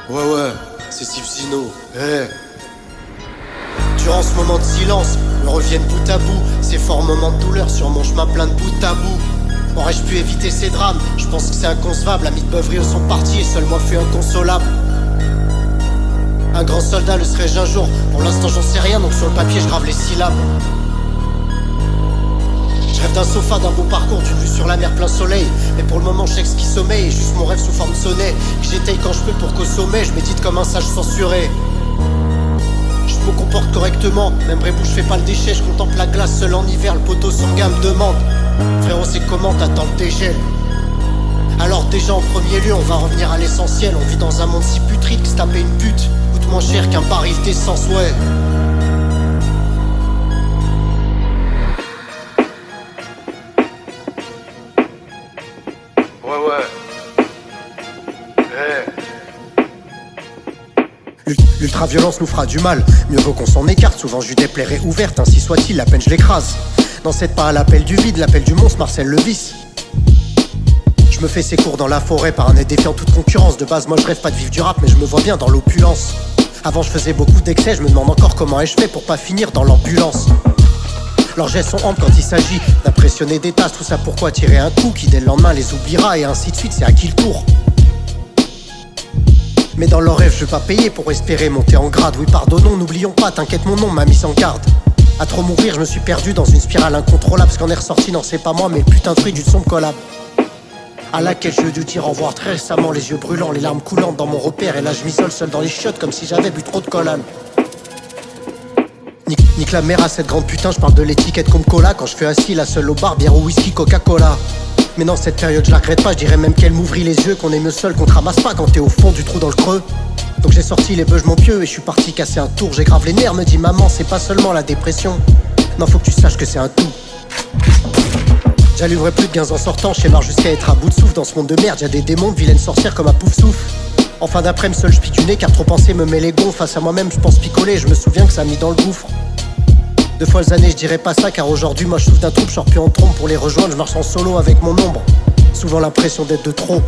Ouais, c'est Steve Zino. Durant ce moment de silence, me reviennent bout à bout ces forts moments de douleur sur mon chemin plein de bout à bout. Aurais-je pu éviter ces drames? Je pense que c'est inconcevable. Amis de beuverie sont partis et seul moi fus inconsolable. Un grand soldat le serais-je un jour? Pour l'instant j'en sais rien, donc sur le papier je grave les syllabes. Je rêve d'un sofa, d'un beau parcours, d'une vue sur la mer plein soleil. Mais pour le moment je sais que ce qui sommeille est juste mon rêve sous forme de sonnet. Que j'étaye quand je peux pour qu'au sommet je médite comme un sage censuré. Je me comporte correctement, même Brébou je fais pas le déchet. Je contemple la glace seul en hiver, le poteau sans gamme me demande: frérot c'est comment, t'attends le dégel? Alors déjà en premier lieu on va revenir à l'essentiel. On vit dans un monde si putride que se taper une pute coûte moins cher qu'un baril d'essence, ouais. L'ultra-violence nous fera du mal, mieux vaut qu'on s'en écarte. Souvent je lui déplairai ouverte, ainsi soit-il, la peine je l'écrase. N'encède pas à l'appel du vide, l'appel du monstre, Marcel Levis. Je me fais ses cours dans la forêt par un nez défiant toute concurrence. De base moi je rêve pas de vivre du rap, mais je me vois bien dans l'opulence. Avant je faisais beaucoup d'excès, je me demande encore comment ai-je fait pour pas finir dans l'ambulance. Leurs gestes sont amples quand il s'agit d'impressionner des tasses. Tout ça pourquoi tirer un coup qui dès le lendemain les oubliera, et ainsi de suite, c'est à qui le tour? Mais dans leurs rêves je vais pas payer pour espérer monter en grade. Oui pardonnons, n'oublions pas, t'inquiète mon nom m'a mis en garde. À trop mourir je me suis perdu dans une spirale incontrôlable. Ce qu'en est ressorti non c'est pas moi mais le putain de fruit d'une sombre collab à laquelle je dû dire au revoir très récemment, les yeux brûlants, les larmes coulantes dans mon repère. Et là je m'isole seul dans les chiottes comme si j'avais bu trop de collane. Nique la mère à cette grande putain, je parle de l'étiquette comme cola. Quand je fais assis la seule au bar, bière ou whisky, Coca-Cola. Mais dans cette période je la regrette pas, je dirais même qu'elle m'ouvrit les yeux. Qu'on est mieux seul, qu'on te ramasse pas quand t'es au fond du trou dans le creux. Donc j'ai sorti les beuges mon pieu et je suis parti casser un tour. J'ai grave les nerfs, me dit maman, c'est pas seulement la dépression. Non faut que tu saches que c'est un tout. J'allumerai plus de gains en sortant, chez marre jusqu'à être à bout de souffle. Dans ce monde de merde, y'a des démons de vilaines sorcières comme un pouf souffle. En fin d'après-midi seul je pique du nez car trop penser me met les gonds. Face à moi-même je pense picoler, je me souviens que ça m'a mis dans le gouffre. Deux fois les années je dirais pas ça car aujourd'hui moi je souffre d'un trouble. Je sors plus en trompe pour les rejoindre, je marche en solo avec mon ombre. Souvent l'impression d'être de trop.